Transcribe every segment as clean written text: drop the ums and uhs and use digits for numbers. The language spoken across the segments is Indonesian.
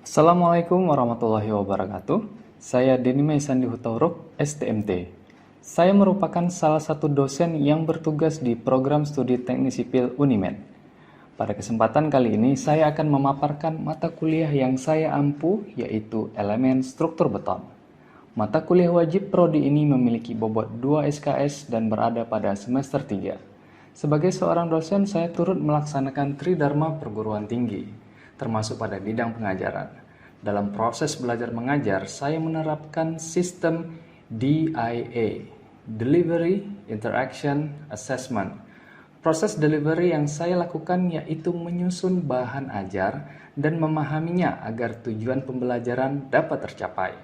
Assalamualaikum warahmatullahi wabarakatuh. Saya Denny Maisandi Hutauruk, STMT. Saya merupakan salah satu dosen yang bertugas di program studi teknik sipil Unimed. Pada kesempatan kali ini, saya akan memaparkan mata kuliah yang saya ampu, yaitu elemen struktur beton. Mata kuliah wajib prodi ini memiliki bobot 2 SKS dan berada pada semester 3. Sebagai seorang dosen, saya turut melaksanakan Tridharma perguruan tinggi, termasuk pada bidang pengajaran. Dalam proses belajar mengajar, saya menerapkan sistem DIA, Delivery Interaction Assessment. Proses delivery yang saya lakukan yaitu menyusun bahan ajar dan memahaminya agar tujuan pembelajaran dapat tercapai.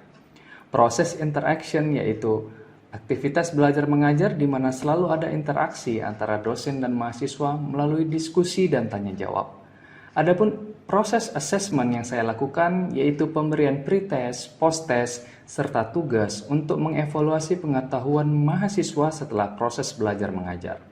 Proses interaction yaitu aktivitas belajar mengajar di mana selalu ada interaksi antara dosen dan mahasiswa melalui diskusi dan tanya jawab. Adapun proses assessment yang saya lakukan yaitu pemberian pretest, post-test, serta tugas untuk mengevaluasi pengetahuan mahasiswa setelah proses belajar mengajar.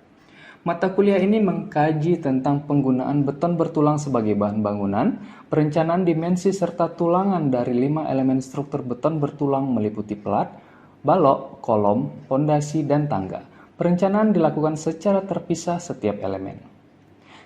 Mata kuliah ini mengkaji tentang penggunaan beton bertulang sebagai bahan bangunan, perencanaan dimensi serta tulangan dari 5 elemen struktur beton bertulang meliputi pelat, balok, kolom, pondasi, dan tangga. Perencanaan dilakukan secara terpisah setiap elemen.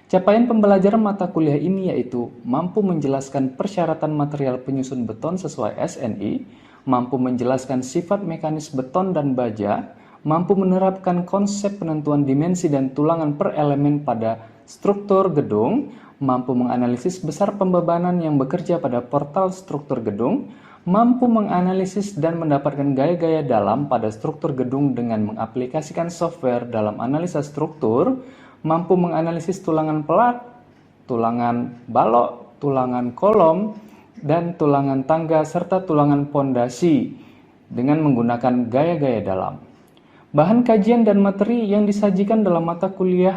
Capaian pembelajaran mata kuliah ini yaitu mampu menjelaskan persyaratan material penyusun beton sesuai SNI, mampu menjelaskan sifat mekanis beton dan baja, mampu menerapkan konsep penentuan dimensi dan tulangan per elemen pada struktur gedung, mampu menganalisis besar pembebanan yang bekerja pada portal struktur gedung, mampu menganalisis dan mendapatkan gaya-gaya dalam pada struktur gedung dengan mengaplikasikan software dalam analisa struktur, mampu menganalisis tulangan pelat, tulangan balok, tulangan kolom, dan tulangan tangga serta tulangan pondasi dengan menggunakan gaya-gaya dalam. Bahan kajian dan materi yang disajikan dalam mata kuliah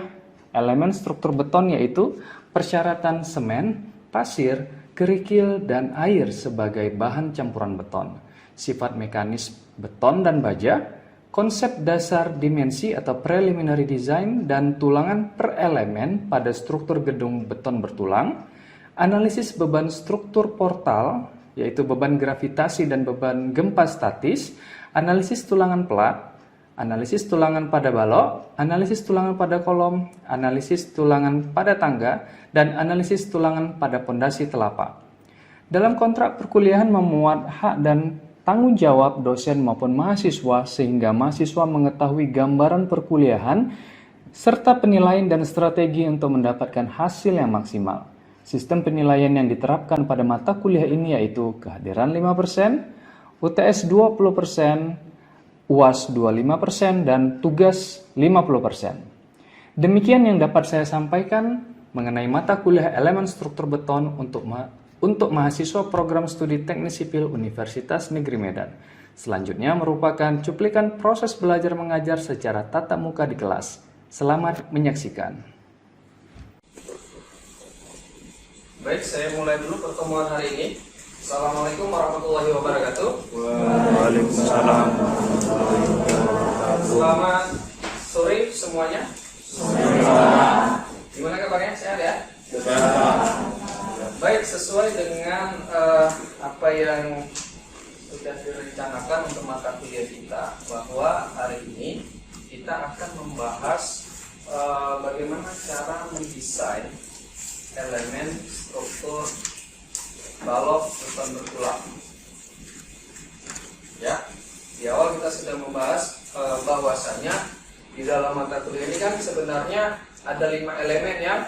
elemen struktur beton yaitu persyaratan semen, pasir, kerikil, dan air sebagai bahan campuran beton, sifat mekanis beton dan baja, konsep dasar dimensi atau preliminary design dan tulangan per elemen pada struktur gedung beton bertulang, analisis beban struktur portal, yaitu beban gravitasi dan beban gempa statis, analisis tulangan pelat, analisis tulangan pada balok, analisis tulangan pada kolom, analisis tulangan pada tangga, dan analisis tulangan pada pondasi telapak. Dalam kontrak perkuliahan memuat hak dan tanggung jawab dosen maupun mahasiswa sehingga mahasiswa mengetahui gambaran perkuliahan serta penilaian dan strategi untuk mendapatkan hasil yang maksimal. Sistem penilaian yang diterapkan pada mata kuliah ini yaitu kehadiran 5%, UTS 20%, UAS 25%, dan tugas 50%. Demikian yang dapat saya sampaikan mengenai mata kuliah elemen struktur beton untuk mahasiswa program studi teknik sipil Universitas Negeri Medan. Selanjutnya merupakan cuplikan proses belajar mengajar secara tatap muka di kelas. Selamat menyaksikan. Baik, saya mulai dulu pertemuan hari ini. Assalamualaikum warahmatullahi wabarakatuh. Waalaikumsalam. Selamat sore semuanya. Gimana kabarnya? Sehat ya? Baik, sesuai dengan apa yang sudah direncanakan untuk mata kuliah kita, bahwa hari ini kita akan membahas bagaimana cara mendesain elemen struktur balok beton bertulang. Ya, di awal kita sudah membahas bahwasanya di dalam mata kuliah ini kan sebenarnya ada 5 elemen yang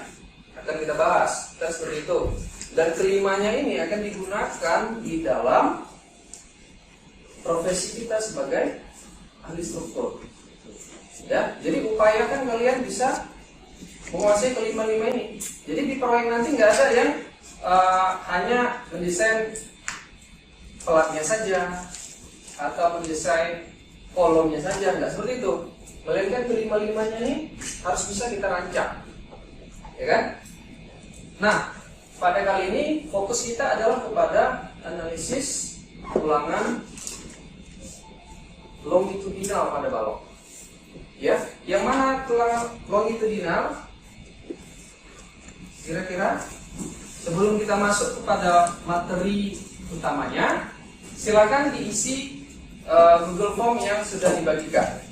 akan kita bahas. Kita seperti itu. Dan kelimanya ini akan digunakan di dalam profesi kita sebagai ahli struktur. Ya, jadi upayakan kalian bisa menguasai kelima-lima ini. Jadi di proyek nanti nggak ada yang hanya mendesain pelatnya saja atau mendesain kolomnya saja, nggak seperti itu. Melainkan kelima-limanya ini harus bisa kita rancang, ya kan? Nah, pada kali ini fokus kita adalah kepada analisis tulangan longitudinal pada balok. Ya, yang mana tulangan longitudinal? Kira-kira sebelum kita masuk kepada materi utamanya, silakan diisi Google Form yang sudah dibagikan,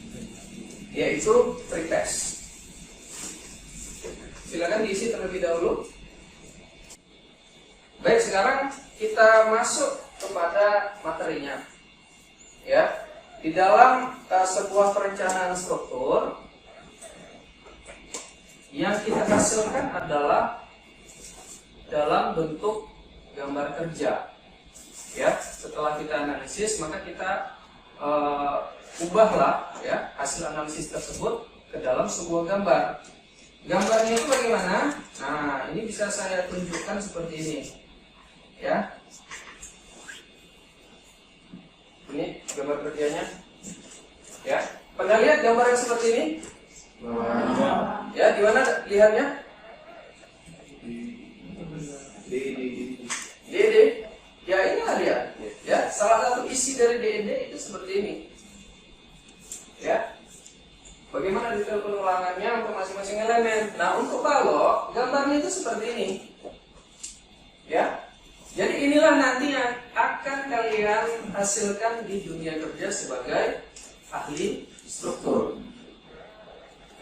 yaitu pretest. Silakan diisi terlebih dahulu. Baik, sekarang kita masuk kepada materinya. Ya, di dalam sebuah perencanaan struktur yang kita hasilkan adalah dalam bentuk gambar kerja. Ya, setelah kita analisis, maka kita ubahlah ya hasil analisis tersebut ke dalam sebuah gambar. Gambarnya itu bagaimana? Nah, ini bisa saya tunjukkan seperti ini. Ya. Ini gambar kerjanya. Ya. Pernah lihat gambar yang seperti ini? Ya, di mana lihatnya? DED. Ya, inilah dia. Ya, salah satu isi dari DED itu seperti ini. Ya. Bagaimana detail penulangannya untuk masing-masing elemen. Nah, untuk balok, gambarnya itu seperti ini. Ya. Jadi inilah nanti yang akan kalian hasilkan di dunia kerja sebagai ahli struktur.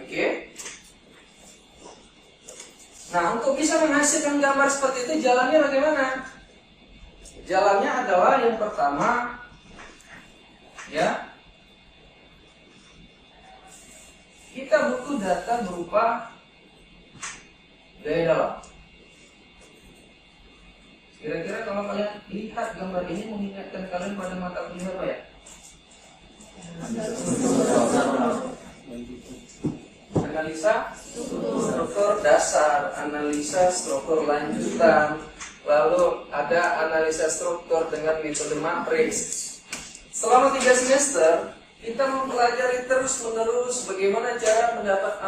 Oke. Nah, untuk bisa menghasilkan gambar seperti itu, jalannya bagaimana? Jalannya adalah yang pertama, ya, kita butuh data berupa gaya dalam. Kira-kira kalau kalian lihat gambar ini mengingatkan kalian pada mata kuliah apa ya? Analisa struktur dasar, analisa struktur lanjutan, lalu ada analisa struktur dengan metode matriks. Selama 3 semester kita mempelajari terus-menerus bagaimana cara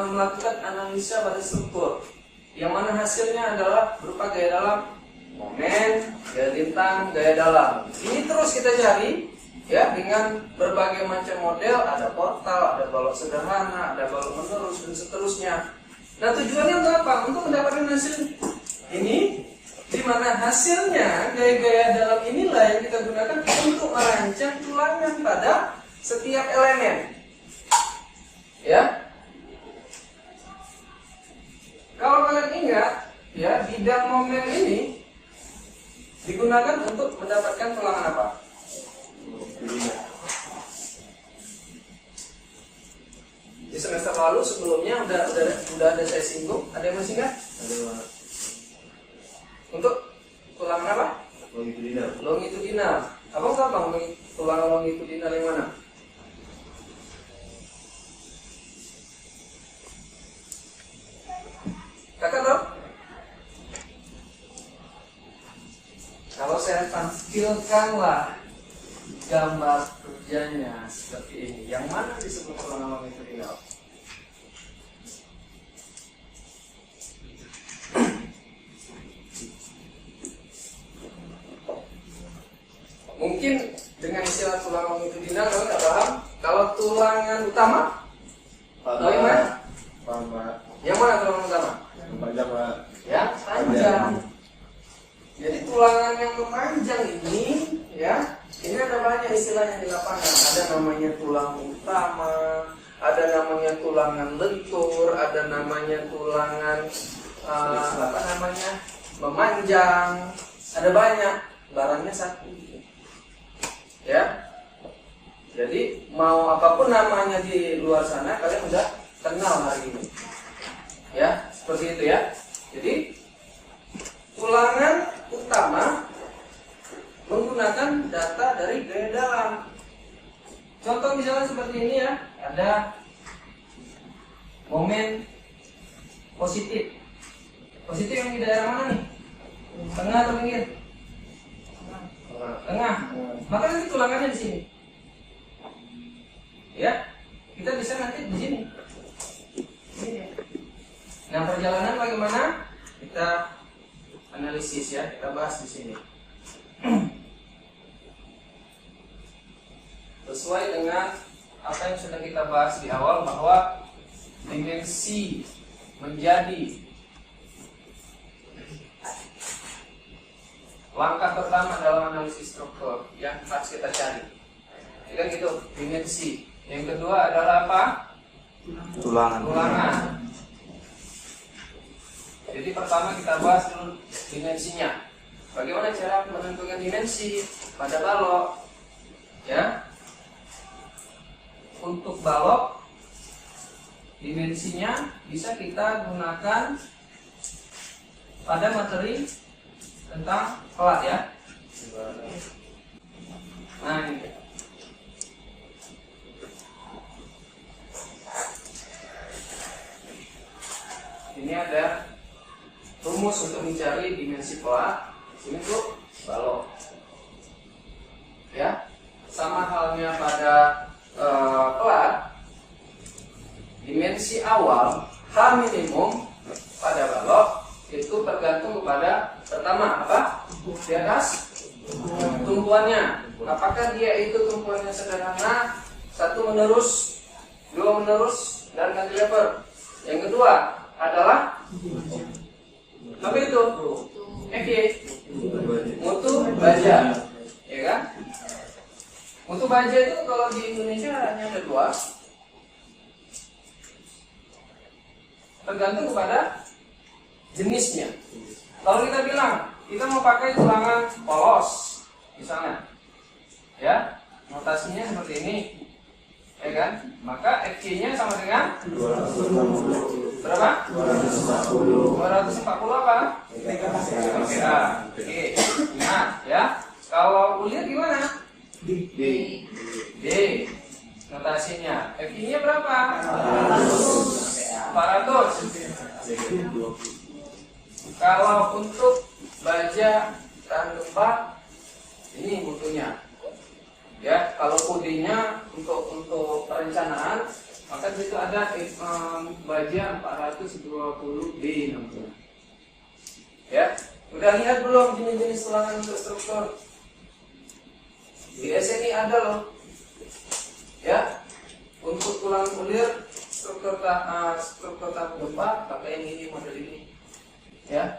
melakukan analisa pada struktur, yang mana hasilnya adalah berupa gaya dalam, momen, gaya lintang, gaya dalam. Ini terus kita cari ya dengan berbagai macam model, ada portal, ada balok sederhana, ada balok menerus dan seterusnya. Nah, tujuannya untuk apa? Untuk mendapatkan hasil ini, di mana hasilnya gaya-gaya dalam inilah yang kita gunakan untuk merancang tulangan pada setiap elemen. Ya. Kalau kalian ingat, ya, bidang momen ini digunakan untuk mendapatkan tulangan apa? Di semester lalu sebelumnya udah ada saya singgung. Ada yang masih ingat? Untuk tulangan apa? Longitudinal. Abang tahu bang tulangan longitudinal yang mana? Kakak tahu? Kalau saya tampilkanlah gambar kerjanya seperti ini, yang mana disebut tulangan longitudinal? Mungkin dengan istilah tulangan longitudinal kalau nggak paham. Kalau tulangan utama, tahu yang mana? Yang mana tulangan utama? Yang panjang. Jadi tulangan yang memanjang ini, ya, ini ada banyak istilahnya di lapangan. Ada namanya tulang utama, ada namanya tulangan lentur, ada namanya tulangan memanjang. Ada banyak, barangnya satu. Ya, jadi mau apapun namanya di luar sana, kalian udah kenal hari ini. Ya, seperti itu ya. Jadi tulangan utama menggunakan data dari gaya dalam. Contoh misalnya seperti ini ya, ada momen positif. Positif yang di daerah mana nih? Tengah atau pinggir? Tengah. Maka nanti tulangannya di sini. Ya, kita bisa nanti di sini. Nah, perjalanan bagaimana? Kita analisis ya, kita bahas di sini. Sesuai dengan apa yang sudah kita bahas di awal, bahwa dimensi menjadi langkah pertama dalam analisis struktur yang harus kita cari. Ya kan gitu, dimensi. Yang kedua adalah apa? Tulangan. Jadi pertama kita bahas dulu dimensinya. Bagaimana cara menentukan dimensi pada balok? Ya. Untuk balok dimensinya bisa kita gunakan pada materi tentang pelat ya. Nah ini. Ini ada rumus untuk mencari dimensi pelat. Ini tuh balok. Ya, sama halnya pada pelat. Dimensi awal H minimum pada balok itu tergantung kepada pertama apa? Di atas tumpuannya. Apakah dia itu tumpuannya sederhana, 1 menerus, 2 menerus, dan cantilever. Yang kedua adalah apa itu? FY, mutu baja, ya kan? Mutu baja itu kalau di Indonesia hanya ada 2, tergantung kepada jenisnya. Kalau kita bilang kita mau pakai tulangan polos, misalnya, ya, notasinya seperti ini, ya kan? Maka FY-nya sama dengan berapa? 240 apa? Oke. Nah, ya. Kalau ulir gimana? D. Notasinya. FY-nya berapa? 400. Kalau untuk baja tahan gempa, ini mutunya. Ya, kalau kodenya untuk perencanaan, maka di situ ada baja 420D namanya. Ya, udah lihat belum jenis-jenis tulangan untuk struktur? Di SNI ada loh. Ya, untuk tulang ulir struktur tahan gempa pakai yang ini, model ini. Ya,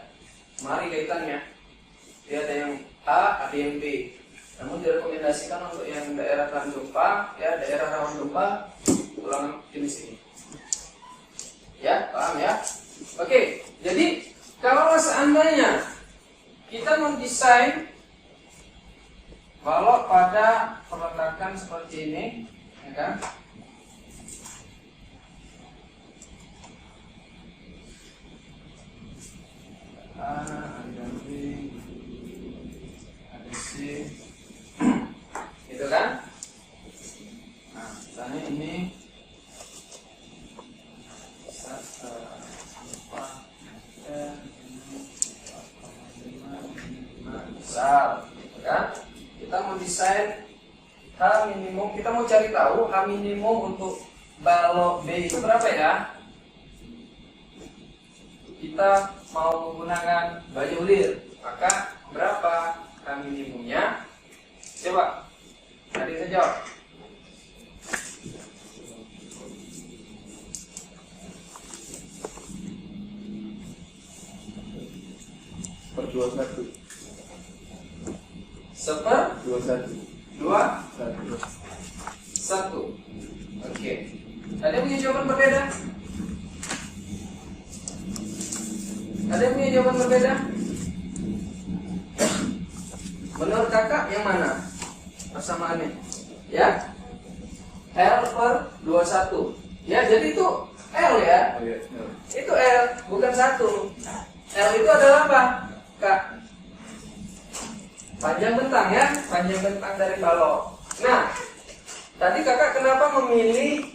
mari kaitannya. Dia ada yang A, ada yang B. Namun direkomendasikan untuk yang daerah tahan gempa, ya daerah rawan gempa, tulangan jenis ini. Ya, paham ya? Oke, jadi kalau seandainya kita mendesain balok pada peletakan seperti ini, ya kan? Ada B, ada C, gitu kan? Nah, misalnya ini besar, gitu kan? Kita mendesain H minimum, kita mau cari tahu H minimum untuk balok B itu berapa ya? Kita mau menggunakan baja ulir, maka berapa H minimumnya? Coba, tadi saya jawab. Per 21. Seper 21. 2 1. Oke. Ada yang punya jawaban berbeda? Ada yang punya jawaban berbeda? Menurut kakak yang mana persamaannya? Ya, L per 21. Ya, jadi itu L ya. Oh iya. Itu L, bukan 1. L itu adalah apa, Kak? Panjang bentang ya, panjang bentang dari balok. Nah, tadi kakak kenapa memilih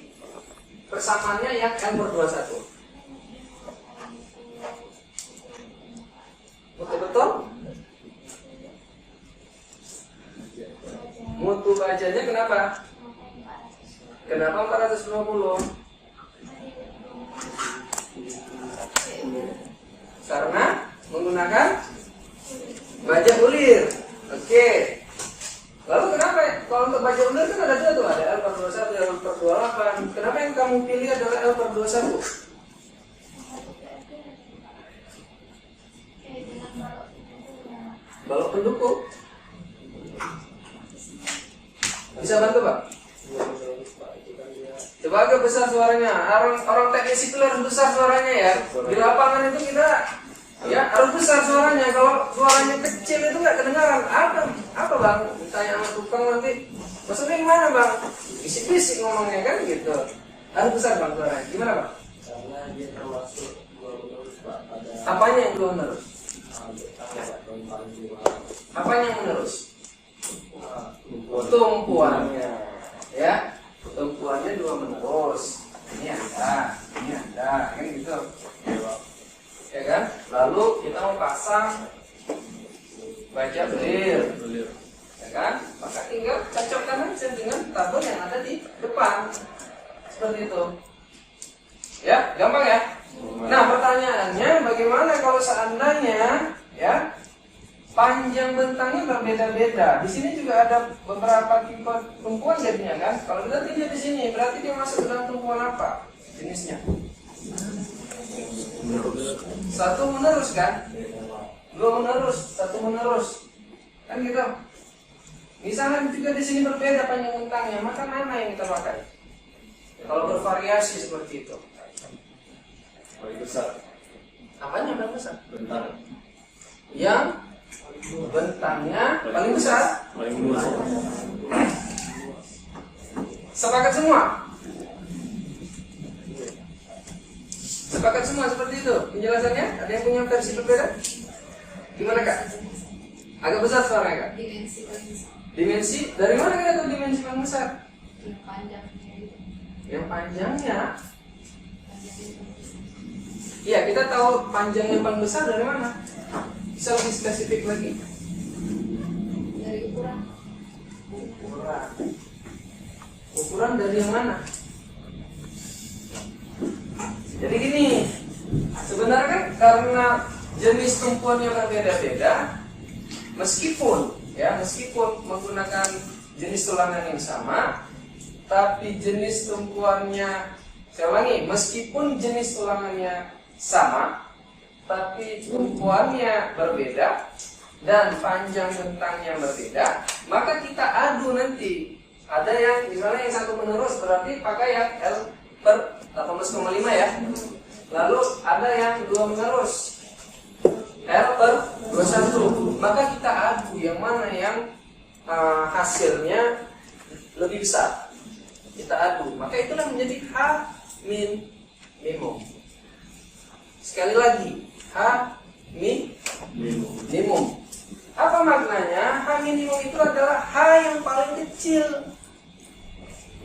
persamaannya yang L per 21? Betul-betul? Mutu bajanya kenapa? Kenapa 420? Karena menggunakan baja ulir. Oke. Lalu kenapa? Kalau untuk baja ulir kan ada 2 tuh, ada L per 21 dan L per 28. Kenapa yang kamu pilih adalah L per 21? Balok pendukung. Bisa bantu Pak? Coba agak besar suaranya. Orang teknik sipil harus besar suaranya ya. Di lapangan itu kita ya harus besar suaranya. Kalau suaranya kecil itu nggak kedengaran. Apa Bang? Tanya sama tukang nanti. Maksudnya gimana Bang? Bisik-bisik ngomongnya kan gitu. Harus besar Bang suaranya. Gimana Bang? Karena dia termasuk dua menurut Pak pada Apanya yang dua menerus? tumpuan Apanya yang menerus? Tumpuannya, ya, tumpuannya dua menerus. Ini ada, kan gitu, ya kan? Lalu kita mau pasang baja belir, ya kan? Maka tinggal cocokkan aja dengan tabel yang ada di depan, seperti itu. Ya, gampang ya. Nah, pertanyaannya bagaimana kalau seandainya ya panjang bentangnya berbeda-beda. Di sini juga ada beberapa tipe tumpuan jadinya kan. Kalau kita tinjau di sini, berarti dia masuk dalam tumpuan apa? Jenisnya. Satu menerus kan? Dua menerus, satu menerus. Kan gitu. Misalnya juga di sini berbeda panjang bentangnya, maka mana yang kita pakai? Kalau bervariasi seperti itu. paling besar. Apanya paling besar? Bentang. Yang bentangnya paling besar. Paling luas. Sepakat semua? Sepakat semua seperti itu penjelasannya? Ada yang punya versi berbeda? Gimana Kak? Agak besar suaranya Kak? Dimensi paling besar. Dimensi? Dari mana kita tahu dimensi paling besar? Yang panjangnya itu. Yang panjangnya? Panjangnya paling besar. Iya, kita tahu panjang yang paling besar dari mana? Bisa lebih spesifik lagi? Dari ukuran. Ukuran. Ukuran dari yang mana? Jadi gini, sebenarnya kan karena jenis tumpuannya berbeda-beda, meskipun menggunakan jenis tulangan yang sama, tapi jenis tumpuannya, saya ulangi, meskipun jenis tulangannya sama, tapi tumpuannya berbeda dan panjang bentangnya berbeda, maka kita adu nanti. Ada yang misalnya yang satu menerus berarti pakai yang L per 18,5 ya. Lalu ada yang dua menerus L per 21. Maka kita adu yang mana yang hasilnya lebih besar. Kita adu. Maka itulah menjadi H min minimum. Sekali lagi, H minimum. Apa maknanya? H minimum itu adalah H yang paling kecil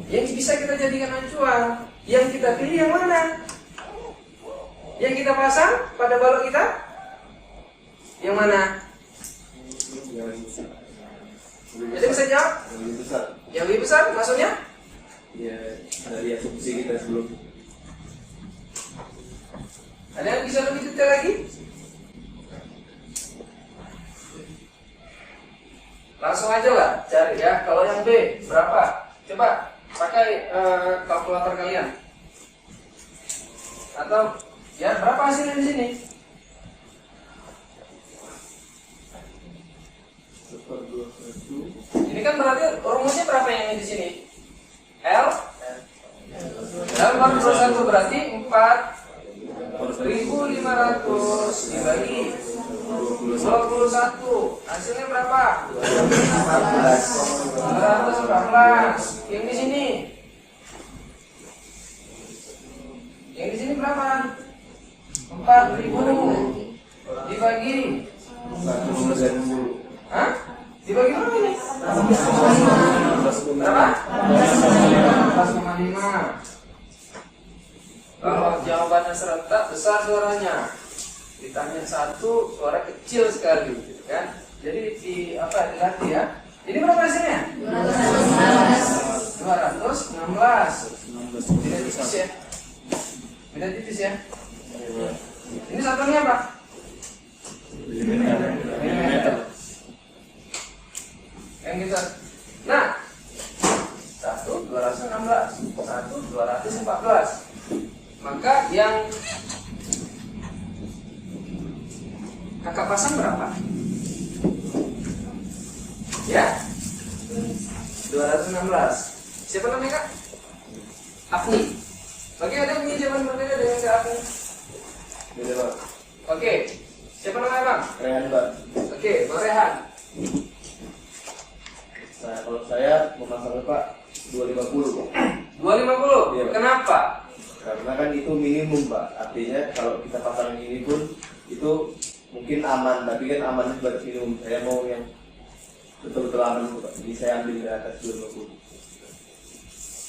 yang bisa kita jadikan acuan. Yang kita pilih yang mana? Yang kita pasang pada balok kita? Yang mana? Jadi bisa jawab? Yang lebih besar. Yang lebih besar maksudnya? Ya dari asumsi kita sebelum. Ada yang bisa lebih detail lagi? Langsung aja lah cari ya. Kalau yang B berapa? Coba pakai kalkulator kalian. Atau ya berapa hasilnya di sini? Ini kan berarti rumusnya berapa yang di sini? L per 21 berarti 4.500 dibagi 21. Hasilnya berapa? 214. Yang di sini? Yang di sini berapa? 4.000 dibagi. Hah? Dibagi berapa ini? Berapa? 14,5. Kalau jawabannya serentak besar suaranya. Ditanya satu suara kecil sekali, gitu kan? Jadi dilatih ya. Ini berapa hasilnya? 216. Beda tipis ya. Beda tipis ya. Ini satunya apa? Milimeter. Yang kita. Nah, 1 216, 1 214. Maka yang kakak pasang berapa? Ya, 216. Siapa namanya Kak? Afni. Oke, ada yang punya jawaban berbeda dengan Kak Afni? Beda Pak. Oke, siapa namanya Bang? Rehan Pak. Oke, Bang Rehan. Kalau saya memasangnya Pak 250 Pak. 250. Iya. Kenapa? Karena kan itu minimum Pak. Artinya kalau kita pasang ini pun itu mungkin aman, tapi kan aman buat minimum. Saya mau yang betul-betul aman Pak. Jadi saya ambil di atas 250.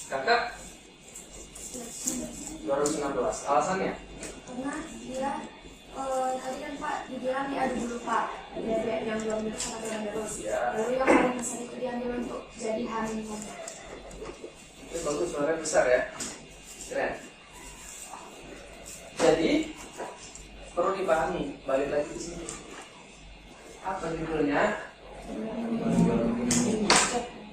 Kakak 216. Alasannya? Karena dia tadi kan Pak dibilang diadu dulu Pak, dia yang belum lulus sama yang lulus. Ya. Lalu yang paling besar itu diambil untuk jadi minimum. Itu bagus, suaranya besar ya. Keren. Jadi perlu dipahami, balik lagi ke sini. Apa judulnya?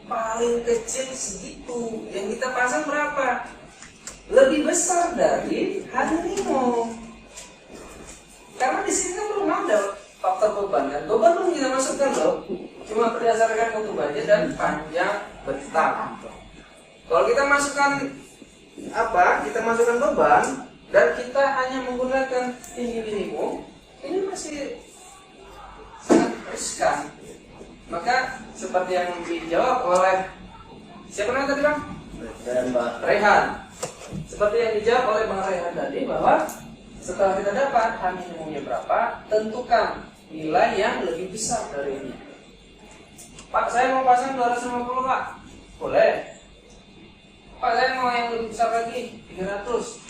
Paling kecil segitu. Yang kita pasang berapa? Lebih besar dari hari minimum. Karena di sini kan belum ada faktor beban kan. Beban belum kita masukkan loh. Cuma berdasarkan mutu baja dan panjang betang. Kalau kita masukkan apa? Kita masukkan beban dan kita hanya menggunakan tinggi minimum, ini masih sangat riskan. Maka seperti yang dijawab oleh siapa namanya tadi Bang? Rehan Pak. Rehan. Seperti yang dijawab oleh Bang Rehan tadi bahwa setelah kita dapat H minimumnya berapa, tentukan nilai yang lebih besar dari ini. Pak, saya mau pasang 250 Pak. Boleh. Pak, saya mau yang lebih besar lagi, 300.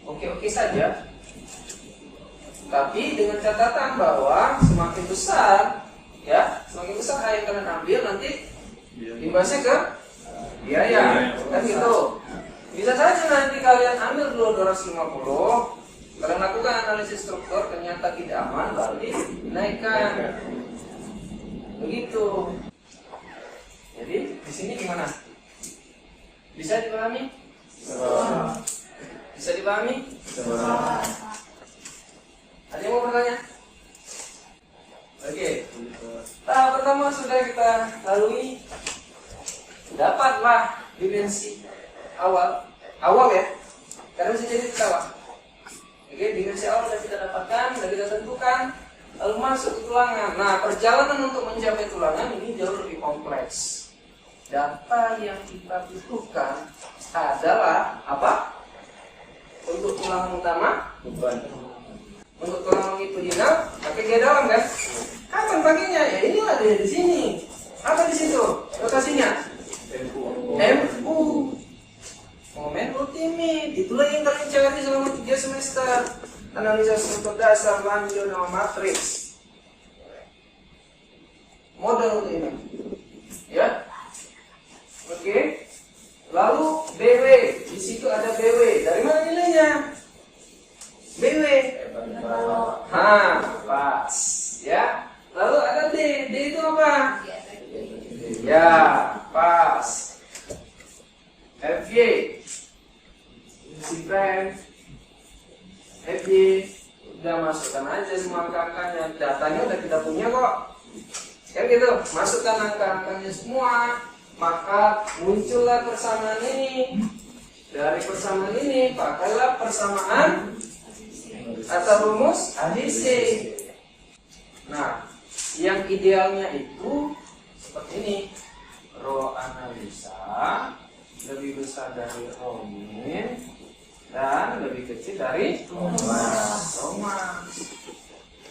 Oke-oke saja. Tapi dengan catatan bahwa semakin besar, ya, semakin besar H yang kalian ambil nanti imbasnya ke biaya. Kan gitu. Bisa saja nanti kalian ambil dulu 250, kalian lakukan analisis struktur, ternyata tidak aman, berarti dinaikkan. Begitu. Jadi di sini gimana? Bisa dipahami? Bisa dipahami? Ada yang mau bertanya? Oke. Tahap pertama sudah kita lalui. Dapatlah dimensi awal ya. Karena bisa jadi ketawa. Oke, dimensi awal sudah kita dapatkan, sudah kita tentukan, lalu masuk ke tulangan. Nah, perjalanan untuk mencapai tulangan ini jauh lebih kompleks. Data yang kita butuhkan adalah apa? Untuk tulangan utama, Beban. untuk tulang longitudinal, pakai G dalam kan? Kapan pakainya? Ya inilah dia di sini. Apa di situ? Lokasinya? MU. Momen ultimate. Itulah yang kalian cari selama 3 semester. Analisa struktur dasar, lanjut nama matriks. Model ini. Ya. Oke. Lalu BW. Di situ ada BW. Dari mana nilainya? BW. Pas. Ya. Lalu ada D. D itu apa? Ya, pas. FY. Prime. FY. Udah masukkan aja semua angka-angkanya. Datanya udah kita punya kok. Kan gitu, masukkan angka-angkanya semua. Maka muncullah persamaan ini. Dari persamaan ini pakailah persamaan atau rumus adisi. Nah, yang idealnya itu seperti ini. Rho analisa lebih besar dari rho min dan lebih kecil dari rho max.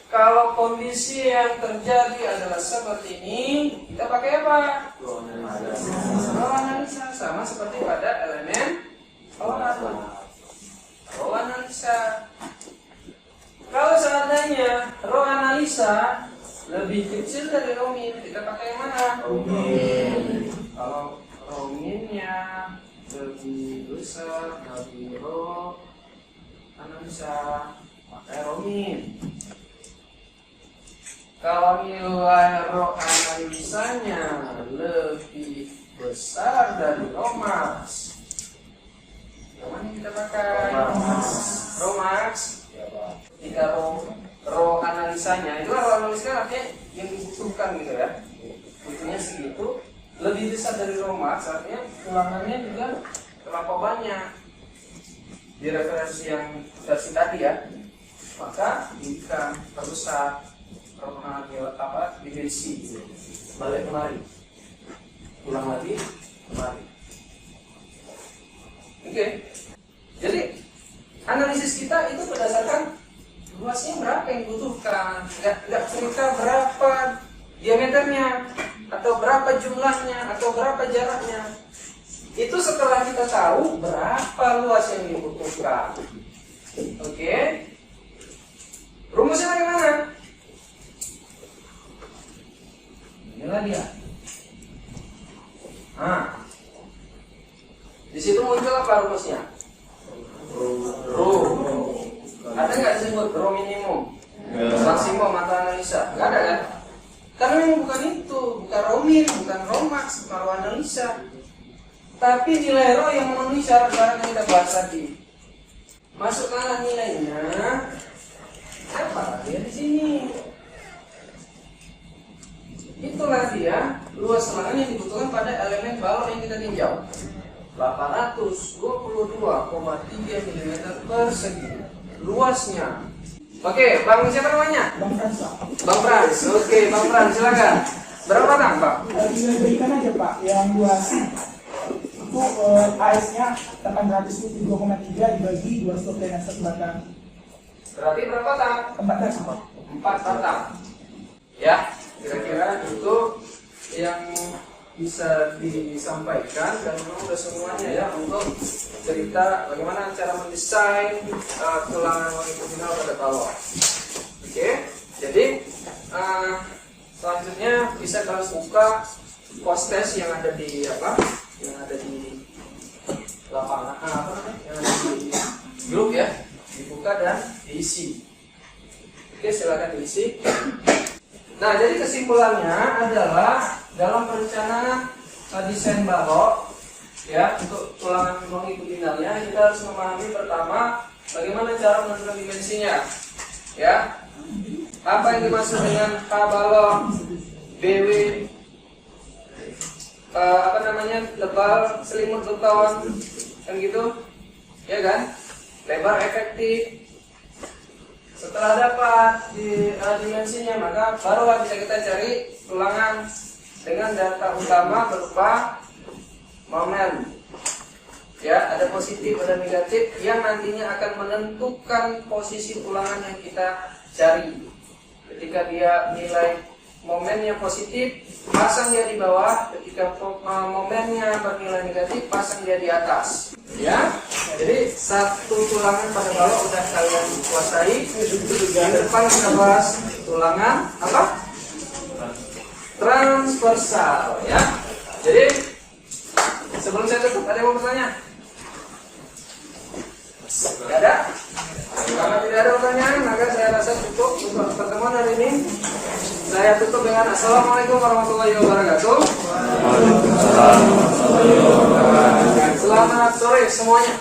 Kalau kondisi yang terjadi adalah seperti ini, kita pakai apa? Rho analisa sama seperti pada elemen rho analisa. Kalau seandainya rho analisa lebih kecil dari rho min, kita pakai yang mana? Rho min. Kalau rho minnya lebih besar dari rho analisa, pakai rho min. Kalau nilai rho analisanya lebih besar dari rho max, yang mana kita pakai? Rho max. Jika rho row analisanya. Itu row analisanya artinya yang dibutuhkan gitu ya. Butuhnya segitu, lebih besar dari row max, artinya ulangannya juga terlalu banyak di referensi yang versi tadi ya. Maka jika terbesar dimensi balik kemari, ulang lagi kemari. Oke. Jadi analisis kita itu berdasarkan luasnya berapa yang dibutuhkan, nggak cerita berapa diameternya atau berapa jumlahnya atau berapa jaraknya. Itu setelah kita tahu berapa luas yang dibutuhkan. Oke. Rumusnya bagaimana? Inilah dia. Nah, di situ muncul apa rumusnya? Rho. Ada nggak disebut rho minimum, maksimum atau analisa? Nggak ada kan? Karena memang bukan itu, bukan rho min, bukan rho max, bukan rho analisa. Tapi nilai rho yang memenuhi syarat-syarat yang kita bahas tadi. Masukkanlah nilainya. Apa? Ya di sini. Itulah dia luas serangan yang dibutuhkan pada elemen balok yang kita tinjau. 822,3 mm persegi luasnya. Oke, Bang siapa namanya? Bang Frans, Pak. Bang Frans. Oke, Bang Frans silakan. Berapa batang, Pak? Berikan aja, Pak, yang luas itu AS-nya 872,3 dibagi 2 stok dengan 1 batang. Berarti berapa batang? 4 batang, Pak. 4 batang. Ya, kira-kira itu yang bisa disampaikan dan memang udah semuanya ya untuk cerita bagaimana cara mendesain tulangan longitudinal pada balok. Oke, jadi selanjutnya bisa kalian buka post test yang ada di lapangan yang ada di grup ya, dibuka dan diisi. Oke, silakan diisi. Nah, jadi kesimpulannya adalah dalam perencanaan desain balok ya untuk tulangan longitudinalnya kita harus memahami pertama bagaimana cara menentukan dimensinya ya. Apa yang dimaksud dengan K balok, BW, tebal, selimut beton, kan gitu, ya kan? Lebar efektif. Setelah dapat dimensinya, maka barulah bisa kita cari tulangan dengan data utama berupa momen. Ya, ada positif, ada negatif yang nantinya akan menentukan posisi tulangan yang kita cari. Ketika dia nilai momennya positif, pasang dia di bawah. Ketika momennya bernilai negatif, pasang dia di atas. Ya, jadi satu tulangan pada balok udah kalian kuasai. Yang depan kita bahas tulangan apa? Transversal. Ya, jadi sebelum saya tutup, ada yang mau bertanya? Tidak ada? Karena tidak ada pertanyaan, maka saya rasa cukup untuk pertemuan hari ini. Saya tutup dengan Assalamualaikum warahmatullahi wabarakatuh. Selamat sore semuanya.